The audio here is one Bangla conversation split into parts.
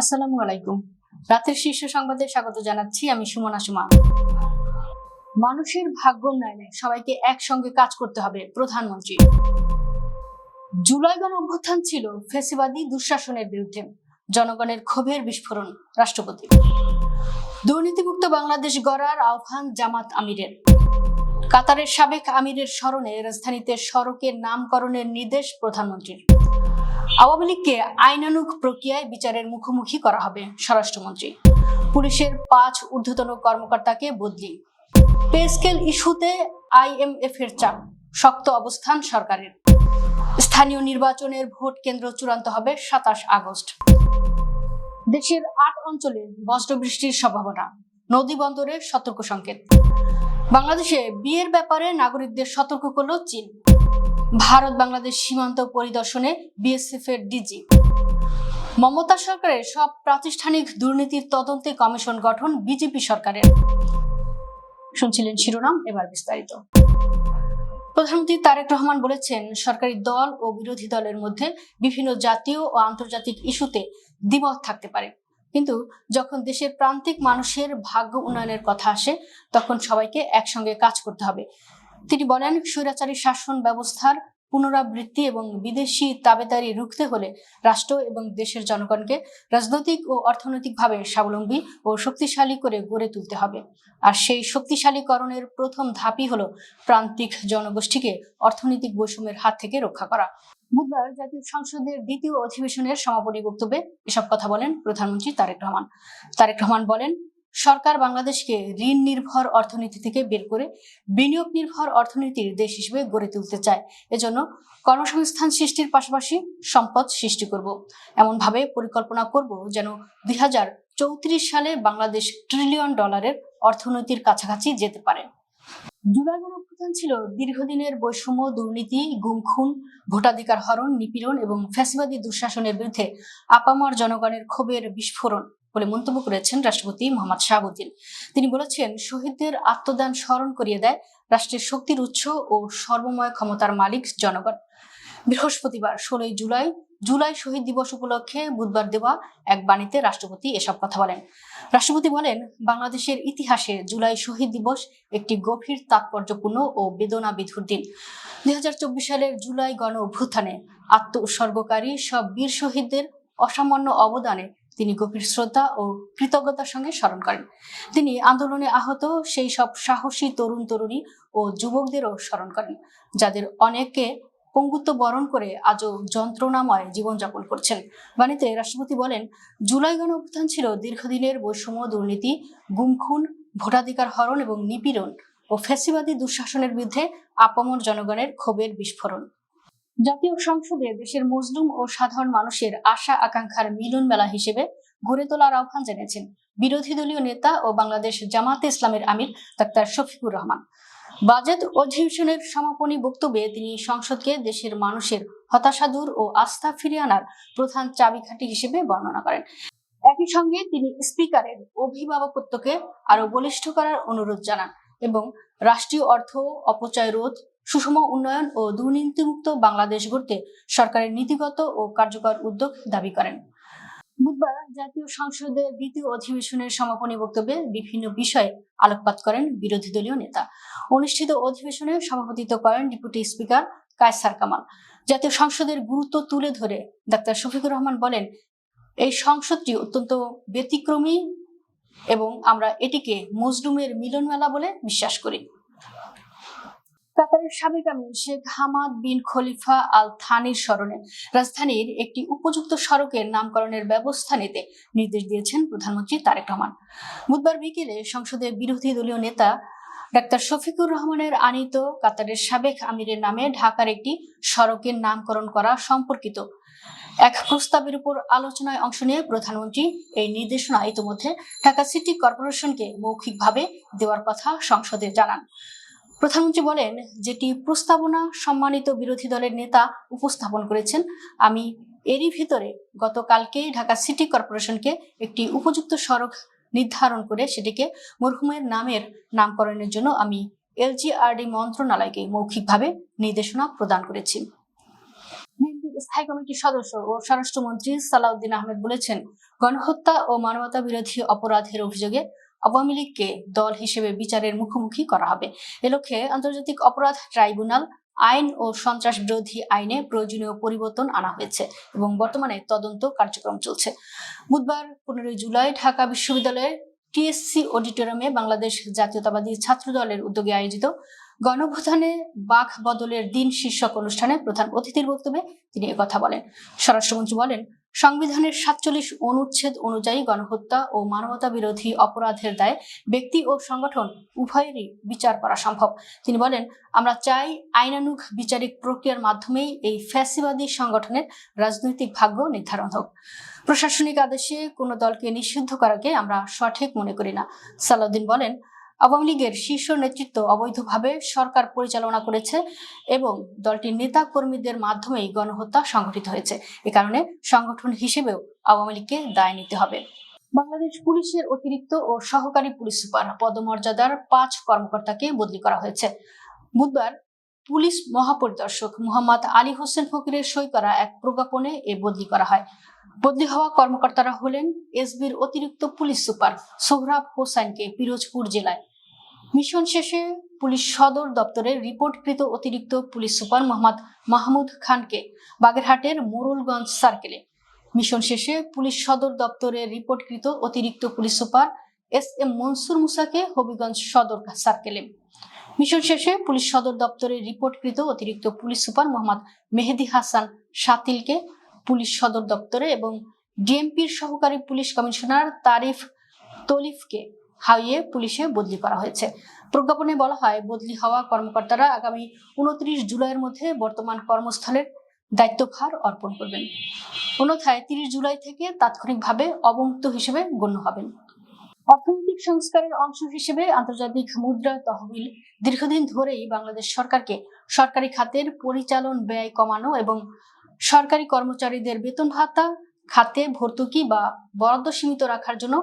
আসসালামু আলাইকুম। রাতের শীর্ষ সংবাদে স্বাগত জানাচ্ছি আমি সুমনা সুমা। মানুষের ভাগ্য উন্নয়নে সবাইকে একসঙ্গে কাজ করতে হবে, প্রধানমন্ত্রী। জুলাই গণ অভ্যুত্থান ছিল ফ্যাসিবাদী দুঃশাসনের বিরুদ্ধে, জনগণের ক্ষোভের বিস্ফোরণ, রাষ্ট্রপতি। দুর্নীতিমুক্ত বাংলাদেশ গড়ার আহ্বান জামাত আমিরের। কাতারের সাবেক আমিরের স্মরণে রাজধানীতে সড়কের নামকরণের নির্দেশ প্রধানমন্ত্রীর। আওয়ামী লীগকে আইনানুগ প্রক্রিয়ায় বিচারের মুখোমুখি করা হবে, স্বরাষ্ট্রমন্ত্রী। পুলিশের 5 ঊর্ধ্বতন কর্মকর্তাকে বদলি। পে স্কেল ইস্যুতে IMF এর চাপ, শক্ত অবস্থান সরকারের। স্থানীয় নির্বাচনের ভোট কেন্দ্র চূড়ান্ত হবে 27 আগস্ট। দেশের 8 অঞ্চলে বজ্রবৃষ্টির সম্ভাবনা, নদী বন্দরে সতর্ক সংকেত। বাংলাদেশে বিয়ের ব্যাপারে নাগরিকদের সতর্ক করল চীন। ভারত বাংলাদেশ সীমান্ত পরিদর্শনে BSF এর ডিজি। মমতা সরকারের সব প্রাতিষ্ঠানিক দুর্নীতির তদন্তে কমিশন গঠন বিজেপি সরকারের। শুনছিলেন শিরোনাম, এবার বিস্তারিত। প্রধানমন্ত্রী তারেক রহমান বলেছেন, সরকারি দল ও বিরোধী দলের মধ্যে বিভিন্ন জাতীয় ও আন্তর্জাতিক ইস্যুতে দ্বিমত থাকতে পারে, কিন্তু যখন দেশের প্রান্তিক মানুষের ভাগ্য উন্নয়নের কথা আসে তখন সবাইকে একসঙ্গে কাজ করতে হবে। তিনি বলেন, স্বৈরাচারী শাসন ব্যবস্থার পুনরাবৃত্তি এবং বিদেশি তাবেদারি রুখতে হলে রাষ্ট্র এবং দেশের জনগণকে রাজনৈতিক ও অর্থনৈতিকভাবে স্বাবলম্বী ও শক্তিশালী করে গড়ে তুলতে হবে। আর সেই শক্তিশালীকরণের প্রথম ধাপই হলো প্রান্তিক জনগোষ্ঠীকে অর্থনৈতিক বৈষম্যের হাত থেকে রক্ষা করা। বুধবার জাতীয় সংসদের দ্বিতীয় অধিবেশনের সমাপনী বক্তব্যে এসব কথা বলেন প্রধানমন্ত্রী তারেক রহমান। তারেক রহমান বলেন, সরকার বাংলাদেশকে ঋণ নির্ভর অর্থনীতি থেকে বের করে বিনিয়োগ নির্ভর অর্থনীতির দেশ হিসেবে গড়ে তুলতে চায়। এজন্য কর্মসংস্থান সৃষ্টির পাশাপাশি সম্পদ সৃষ্টি করব, এমনভাবে পরিকল্পনা করব যেন 2034 সালে বাংলাদেশ $1 ট্রিলিয়ন অর্থনীতির কাছাকাছি যেতে পারে। জুলাই গণ অভ্যুত্থান ছিল দীর্ঘদিনের বৈষম্য, দুর্নীতি, গুম খুন, ভোটাধিকার হরণ, নিপীড়ন এবং ফ্যাসিবাদী দুঃশাসনের বিরুদ্ধে আপামর জনগণের ক্ষোভের বিস্ফোরণ বলে মন্তব্য করেছেন রাষ্ট্রপতি মোহাম্মদ শাহাবুদ্দিন। তিনি বলেছেন, শহীদদের আত্মদান স্মরণ করিয়ে দেয় রাষ্ট্রের শক্তির উৎস ও সর্বময় ক্ষমতার মালিক জনগণ। বৃহস্পতিবার 16 জুলাই শহীদ দিবস উপলক্ষে বুধবার দেওয়া এক বাণীতে রাষ্ট্রপতি এসব কথা বলেন। রাষ্ট্রপতি বলেন, বাংলাদেশের ইতিহাসে জুলাই শহীদ দিবস একটি গভীর তাৎপর্যপূর্ণ ও বেদনা বিধুর দিন। 2024 সালের জুলাই গণ অভ্যুত্থানে আত্ম উৎসর্গকারী সব বীর শহীদদের অসামান্য অবদানে তিনি গভীর শ্রদ্ধা ও কৃতজ্ঞতার সঙ্গে স্মরণ করেন। তিনি আন্দোলনে আহত সেই সব সাহসী তরুণ তরুণী ও যুবকদেরও স্মরণ করেন, যাদের অনেকে পঙ্গুত্ব বরণ করে আজও যন্ত্রণাময় জীবনযাপন করছেন। বাণীতে রাষ্ট্রপতি বলেন, জুলাই গণ অভ্যুত্থান ছিল দীর্ঘদিনের বৈষম্য, দুর্নীতি, গুম খুন, ভোটাধিকার হরণ এবং নিপীড়ন ও ফ্যাসিবাদী দুঃশাসনের বিরুদ্ধে আপামর জনগণের ক্ষোভের বিস্ফোরণ। জাতীয় সংসদে দেশের মজলুম ও সাধারণ মানুষের আশা আকাঙ্ক্ষার মিলন মেলা হিসেবে গড়ে তোলার আহ্বান জানিয়েছেন বিরোধী দলীয় নেতা ও বাংলাদেশ জামাতে ইসলামের আমির ডাক্তার শফিকুর রহমান। বাজেট অধিবেশনের সমাপনী বক্তব্যে তিনি সংসদকে দেশের মানুষের হতাশা দূর ও আস্থা ফিরিয়ে আনার প্রধান চাবিকাঠি হিসেবে বর্ণনা করেন। একই সঙ্গে তিনি স্পিকারের অভিভাবকত্বকে আরো বলিষ্ঠ করার অনুরোধ জানান এবং রাষ্ট্রীয় অর্থ অপচয় রোধ, সুষম উন্নয়ন ও দুর্নীতিমুক্ত বাংলাদেশ গড়তে সরকারের নীতিগত ও কার্যকর উদ্যোগ দাবি করেন। বুধবার জাতীয় সংসদের দ্বিতীয় অধিবেশনের সমাপনী বক্তব্যে বিভিন্ন বিষয়ে আলোকপাত করেন বিরোধী দলীয় নেতা। অনুষ্ঠিত অধিবেশনে সভাপতিত্ব করেন ডেপুটি স্পিকার কায়সার কামাল। জাতীয় সংসদের গুরুত্ব তুলে ধরে ডাক্তার শফিকুর রহমান বলেন, এই সংসদটি অত্যন্ত ব্যতিক্রমী এবং আমরা এটিকে মজলুমের মিলন মেলা বলে বিশ্বাস করি। কাতারের সাবেক আমির শেখ হামাদ বিন খলিফা আল থানির স্মরণে রাজধানীর একটি উপযুক্ত সড়কের নামকরণের ব্যবস্থা নিতে নির্দেশ দিয়েছেন প্রধানমন্ত্রী তারেক রহমান। বুধবার বিকেলে সংসদে বিরোধী দলীয় নেতা ডাক্তার শফিকুর রহমানের আনীত কাতারের সাবেক আমিরের নামে ঢাকার একটি সড়কের নামকরণ করা সম্পর্কিত এক প্রস্তাবের উপর আলোচনায় অংশ নিয়ে প্রধানমন্ত্রী এই নির্দেশনা ইতিমধ্যে ঢাকা সিটি কর্পোরেশনকে মৌখিকভাবে দেওয়ার কথা সংসদে জানান। প্রধানমন্ত্রী বলেন, যেটি প্রস্তাবনা সম্মানিত বিরোধী দলের নেতা উপস্থাপন করেছেন, আমি এরই ভিতরে গতকালকেই ঢাকা সিটি কর্পোরেশনকে একটি উপযুক্ত সড়ক নির্ধারণ করে সেটিকে মরহুমের নামের নামকরণের জন্য আমি LGRD মন্ত্রণালয়কে মৌখিকভাবে নির্দেশনা প্রদান করেছি। স্থায়ী কমিটির সদস্য ও স্বরাষ্ট্রমন্ত্রী সালাউদ্দিন আহমেদ বলেছেন, গণহত্যা ও মানবতা বিরোধী অপরাধের অভিযোগে আওয়ামী লীগকে দল হিসেবে বিচারের মুখোমুখি করা হবে। এ লক্ষ্যে আন্তর্জাতিক অপরাধ ট্রাইব্যুনাল আইন ও সন্ত্রাস বিরোধী আইনে প্রয়োজনীয় পরিবর্তন আনা হয়েছে এবং বর্তমানে তদন্ত কার্যক্রম চলছে। বুধবার 15 জুলাই ঢাকা বিশ্ববিদ্যালয়ের টিএসসি অডিটোরিয়ামে বাংলাদেশ জাতীয়তাবাদী ছাত্র দলের উদ্যোগে আয়োজিত গণঅভ্যুত্থানে বাক বদলের দিন শীর্ষক অনুষ্ঠানে প্রধান অতিথির বক্তব্যে তিনি একথা বলেন। স্বরাষ্ট্রমন্ত্রী বলেন, সংবিধানের 47 অনুচ্ছেদ অনুযায়ী গণহত্যা ও মানবতা বিরোধী অপরাধের দায়ে ব্যক্তি ও সংগঠন উভয়েরই বিচার করা সম্ভব। তিনি বলেন, আমরা চাই আইনানুগ বিচারিক প্রক্রিয়ার মাধ্যমেই এই ফ্যাসিবাদী সংগঠনের রাজনৈতিক ভাগ্য নির্ধারণ হোক। প্রশাসনিক আদেশে কোনো দলকে নিষিদ্ধ করাকে আমরা সঠিক মনে করি না। সালাউদ্দিন বলেন, আওয়ামী লীগের শীর্ষ নেতৃত্ব অবৈধভাবে সরকার পরিচালনা করেছে এবং দলটির নেতা কর্মীদের মাধ্যমেই গণহত্যা সংঘটিত হয়েছে। এ কারণে সংগঠন হিসেবেও আওয়ামী লীগকে দায় নিতে হবে। বাংলাদেশ পুলিশের অতিরিক্ত ও সহকারী পুলিশ সুপার পদমর্যাদার 5 কর্মকর্তাকে বদলি করা হয়েছে। বুধবার পুলিশ মহাপরিদর্শক মোহাম্মদ আলী হোসেন ফকিরের সই করা এক প্রজ্ঞাপনে এ বদলি করা হয়। বদলি হওয়া কর্মকর্তারা হলেন এসবির অতিরিক্ত পুলিশ সুপার সোহরাব হোসাইনকে পিরোজপুর জেলায়, মিশন শেষে পুলিশ সদর দপ্তরের রিপোর্টকৃত অতিরিক্ত পুলিশ সুপার মোহাম্মদ মাহমুদ খানকে বাগেরহাটের মোরুলগঞ্জ সার্কেলে, মিশন শেষে পুলিশ সদর দপ্তরের রিপোর্টকৃত অতিরিক্ত পুলিশ সুপার এসএম মনসুর মুসাকে হবিগঞ্জ সদর সার্কেলে, মিশন শেষে পুলিশ সদর দপ্তরের রিপোর্টকৃত অতিরিক্ত police super Mohammad Mehedi Hasan শাতিলকে police সদর দপ্তরে এবং ডিএমপির সহকারী পুলিশ কমিশনার তারিফ তলিফকে হাইওয়ে পুলিশে বদলি করা হয়েছে। প্রজ্ঞাপনে বলা হয়, বদলি হওয়া কর্মকর্তারা আগামী 29 জুলাইয়ের মধ্যে বর্তমান কর্মস্থলের দায়িত্বভার অর্পণ করবেন। অন্যথায় 30 জুলাই থেকে তাৎক্ষণিকভাবে অবমুক্ত হিসেবে গণ্য হবেন। অর্থনৈতিক সংস্কারের অংশ হিসেবে আন্তর্জাতিক মুদ্রা তহবিল দীর্ঘদিন ধরেই বাংলাদেশ সরকারকে সরকারি খাতের পরিচালন ব্যয় কমানো এবং সরকারি কর্মচারীদের বেতন ভাতা খাতে ভর্তুকি বা বরাদ্দ সীমিত রাখার জন্য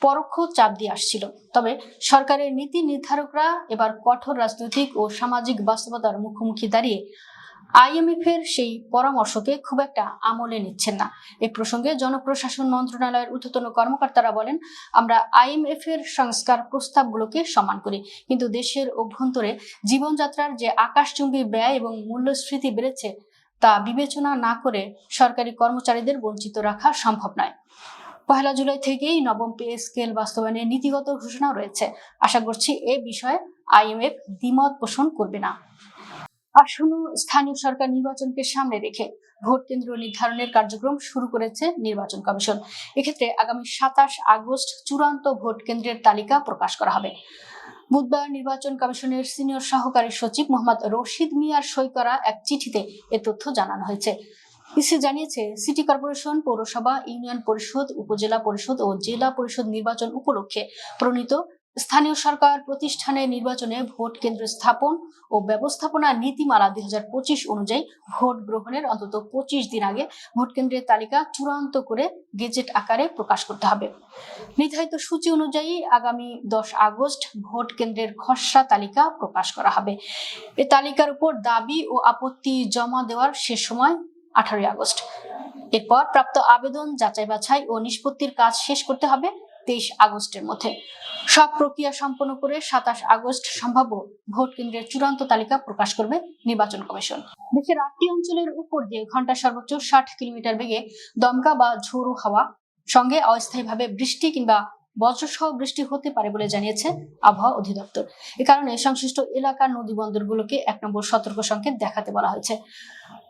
পরোক্ষ চাপ দিয়ে আসছিল। তবে সরকারের নীতি নির্ধারকরা এবার কঠোর রাজনৈতিক ও সামাজিক বাস্তবতার মুখোমুখি দাঁড়িয়ে আইএমএফ এর সেই পরামর্শকে খুব একটা আমলে নিচ্ছেন না। এই প্রসঙ্গে জনপ্রশাসন মন্ত্রণালয়ের ঊর্ধ্বতন কর্মকর্তারা বলেন, আমরা আইএমএফ এর সংস্কার প্রস্তাবগুলোকে সম্মান করি, কিন্তু দেশের অভ্যন্তরে জীবনযাত্রার যে আকাশচুম্বী ব্যয় এবং মূল্যস্ফীতি বেড়েছে তা বিবেচনা না করে সরকারি কর্মচারীদের বঞ্চিত রাখা সম্ভব নয়। 1 জুলাই থেকেই নবম পে স্কেল বাস্তবায়নের নীতিগত ঘোষণা রয়েছে। আশা করছি এ বিষয়ে আইএমএফ দ্বিমত পোষণ করবে না। আসন্ন স্থানীয় সরকার নির্বাচনকে সামনে রেখে ভোট কেন্দ্র নির্ধারণের কার্যক্রম শুরু করেছে নির্বাচন কমিশন। এক্ষেত্রে আগামী 27 আগস্ট চূড়ান্ত ভোট কেন্দ্রের তালিকা প্রকাশ করা হবে। বুধবার নির্বাচন কমিশনের সিনিয়র সহকারী সচিব মোহাম্মদ রশিদ মিয়ার সই করা এক চিঠিতে এ তথ্য জানানো হয়েছে। ইসি জানিয়েছে, সিটি কর্পোরেশন, পৌরসভা, ইউনিয়ন পরিষদ, উপজেলা পরিষদ ও জেলা পরিষদ নির্বাচন উপলক্ষে প্রণীত স্থানীয় সরকার প্রতিষ্ঠানের নির্বাচনে ভোট কেন্দ্র স্থাপন ও ব্যবস্থাপনা নীতিমালা 2025 অনুযায়ী ভোট গ্রহণের অন্তত 25 দিন আগে ভোট কেন্দ্রের তালিকা চূড়ান্ত করে গেজেট আকারে প্রকাশ করতে হবে। নির্ধারিত সূচি অনুযায়ী আগামী 10 আগস্ট ভোট কেন্দ্রের খসড়া তালিকা প্রকাশ করা হবে। এ তালিকার উপর দাবি ও আপত্তি জমা দেওয়ার শেষ সময় 18 আগস্ট। এরপর প্রাপ্ত আবেদন যাচাই বাছাই ও নিষ্পত্তির কাজ শেষ করতে হবে 23 আগস্টের মধ্যে। সব প্রক্রিয়া সম্পন্ন করে 27 আগস্ট সম্ভাব্য ভোট কেন্দ্রের চূড়ান্ত তালিকা প্রকাশ করবে নির্বাচন কমিশন। দেশের 8টি অঞ্চলের উপর দিয়ে ঘন্টা সর্বোচ্চ 60 কিলোমিটার বেগে দমকা বা ঝোড়ো হাওয়া সঙ্গে অস্থায়ীভাবে বৃষ্টি কিংবা বজ্রসহ বৃষ্টি হতে পারে বলে জানিয়েছে আবহাওয়া অধিদপ্তর। এ কারণে সংশ্লিষ্ট এলাকার নদী বন্দরগুলোকে 1 নম্বর সতর্ক সংকেত দেখাতে বলা হয়েছে।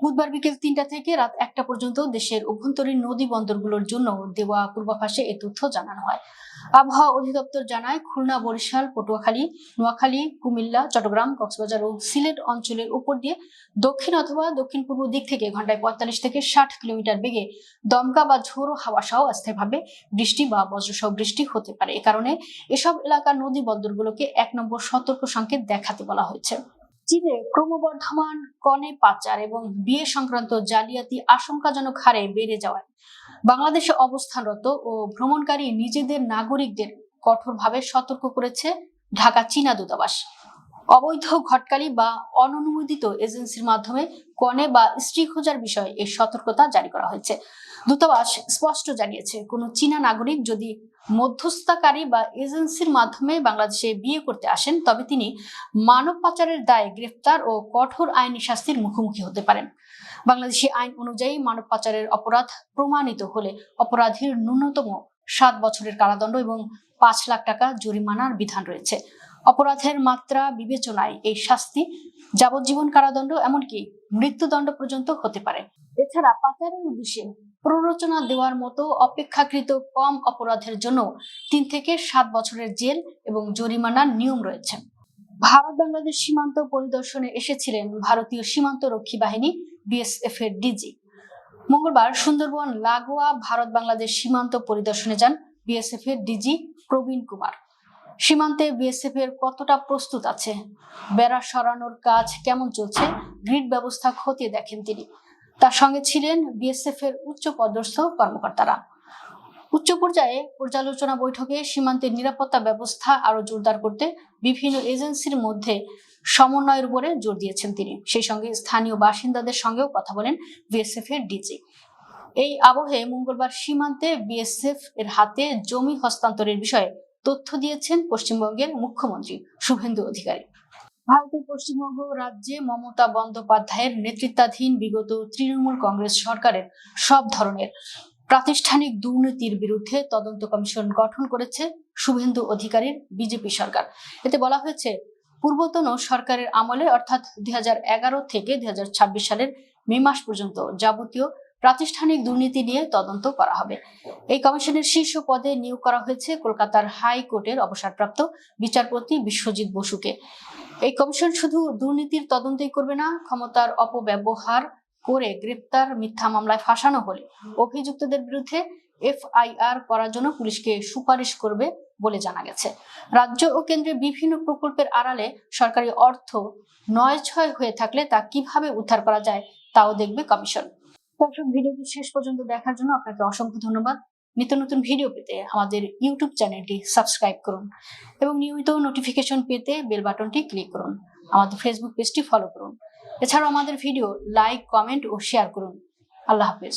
বুধবার বিকেল 3টা থেকে রাত 1টা পর্যন্ত দেশের অভ্যন্তরীণ নদী বন্দরগুলোর জন্য দেওয়া পূর্বাভাসে এ তথ্য জানানো হয়। আবহাওয়া অধিদপ্তর জানায়, খুলনা, বরিশাল, পটুয়াখালী, নোয়াখালী, কুমিল্লা, চট্টগ্রাম, কক্সবাজার ও সিলেট অঞ্চলের উপর দিয়ে দক্ষিণ অথবা দক্ষিণ পূর্ব দিক থেকে ঘন্টায় 45 থেকে 60 কিলোমিটার বেগে দমকা বা ঝোড়ো হাওয়া সহ অস্থায়ীভাবে বৃষ্টি বা বজ্রসহ বৃষ্টি হতে পারে। এ কারণে এসব এলাকার নদী বন্দরগুলোকে 1 নম্বর সতর্ক সংকেত দেখাতে বলা হয়েছে। চীনে ক্রমবর্ধমান কনে পাচার এবং বিয়ে সংক্রান্ত জালিয়াতি আশঙ্কাজনক হারে বেড়ে যাওয়ায় বাংলাদেশে অবস্থানরত ও ভ্রমণকারী নিজেদের নাগরিকদের কঠোরভাবে সতর্ক করেছে ঢাকা চীনা দূতাবাস। অবৈধ ঘটকালি বা অননুমোদিত এজেন্সির মাধ্যমে কনে বা স্ত্রী খোঁজার বিষয়ে এই সতর্কতা জারি করা হয়েছে। দূতাবাস স্পষ্ট জানিয়েছে, কোনো চীনা নাগরিক যদি মধ্যস্থতাকারী বা এজেন্সির মাধ্যমে বাংলাদেশে বিয়ে করতে আসেন, তবে তিনি মানব পাচারের দায়ে গ্রেফতার ও কঠোর আইনি শাস্তির মুখোমুখি হতে পারেন। বাংলাদেশি আইন অনুযায়ী মানব পাচারের অপরাধ প্রমাণিত হলে অপরাধীর ন্যূনতম 7 বছরের কারাদণ্ড এবং 5 লাখ টাকা জরিমানার বিধান রয়েছে। অপরাধের মাত্রা বিবেচনায় এই শাস্তি যাবজ্জীবন কারাদণ্ড, এমনকি মৃত্যুদণ্ড পর্যন্ত হতে পারে। এছাড়া পাচারের উদ্দেশ্যে প্ররোচনা দেওয়ার মতো অপেক্ষাকৃত কম অপরাধের জন্য 3 থেকে 7 বছরের জেল এবং জরিমানার নিয়ম রয়েছে। ভারত বাংলাদেশ সীমান্ত পরিদর্শনে এসেছিলেন ভারতীয় সীমান্ত রক্ষী বাহিনী বিএসএফ এর ডিজি। মঙ্গলবার সুন্দরবন লাগোয়া ভারত বাংলাদেশ সীমান্ত পরিদর্শনে যান বিএসএফ এর ডিজি প্রবীণ কুমার। সীমান্তে বিএসএফ এর কতটা প্রস্তুত আছে, বেড়া সরানোর কাজ কেমন চলছে, গ্রিড ব্যবস্থা খতিয়ে দেখেন তিনি। তার সঙ্গে ছিলেন বিএসএফ এর উচ্চ পদস্থ কর্মকর্তারা। উচ্চ পর্যায়ে পর্যালোচনা বৈঠকে সীমান্তের নিরাপত্তা ব্যবস্থা আরো জোরদার করতে বিভিন্ন এজেন্সির মধ্যে সমন্বয়ের উপরে জোর দিয়েছেন তিনি। সেই সঙ্গে স্থানীয় বাসিন্দাদের সঙ্গেও কথা বলেন বিএসএফ এর ডিজি। এই আবহে মঙ্গলবার সীমান্তে বিএসএফ এর হাতে জমি হস্তান্তরের বিষয়ে তথ্য দিয়েছেন পশ্চিমবঙ্গের মুখ্যমন্ত্রী শুভেন্দু অধিকারী। ভারতের পশ্চিমবঙ্গ রাজ্যে মমতা বন্দ্যোপাধ্যায়ের নেতৃত্বাধীন বিগত তৃণমূল কংগ্রেস সরকারের সব ধরনের প্রাতিষ্ঠানিক দুর্নীতির বিরুদ্ধে তদন্ত কমিশন গঠন করেছে শুভেন্দু অধিকারীর বিজেপি সরকার। এতে বলা হয়েছে, পূর্বতন সরকারের আমলে অর্থাৎ 2011 থেকে 2026 সালের মে মাস পর্যন্ত যাবতীয় প্রাতিষ্ঠানিক দুর্নীতি নিয়ে তদন্ত করা হবে। এই কমিশনের শীর্ষ পদে নিয়োগ করা হয়েছে কলকাতার হাইকোর্টের অবসরপ্রাপ্ত বিচারপতি বিশ্বজিৎ বসুকে। এই কমিশন শুধু দুর্নীতির তদন্তই করবে না, ক্ষমতার অপব্যবহার করে গ্রেপ্তার, মিথ্যা মামলায় ফাঁসানো হলে অভিযুক্তদের বিরুদ্ধে এফআইআর করার জন্য পুলিশকে সুপারিশ করবে বলে জানা গেছে। রাজ্য ও কেন্দ্রের বিভিন্ন প্রকল্পের আড়ালে সরকারি অর্থ নয়-ছয় হয়ে থাকলে তা কিভাবে উদ্ধার করা যায় তাও দেখবে কমিশন। দর্শক, ভিডিওটি শেষ পর্যন্ত দেখার জন্য আপনাকে অসংখ্য ধন্যবাদ। নিত্য নতুন ভিডিও পেতে আমাদের ইউটিউব চ্যানেলটি সাবস্ক্রাইব করুন এবং নিয়মিত নোটিফিকেশন পেতে বেল বাটনটি ক্লিক করুন। আমাদের ফেসবুক পেজটি ফলো করুন। এছাড়াও আমাদের ভিডিও লাইক, কমেন্ট ও শেয়ার করুন। আল্লাহ হাফেজ।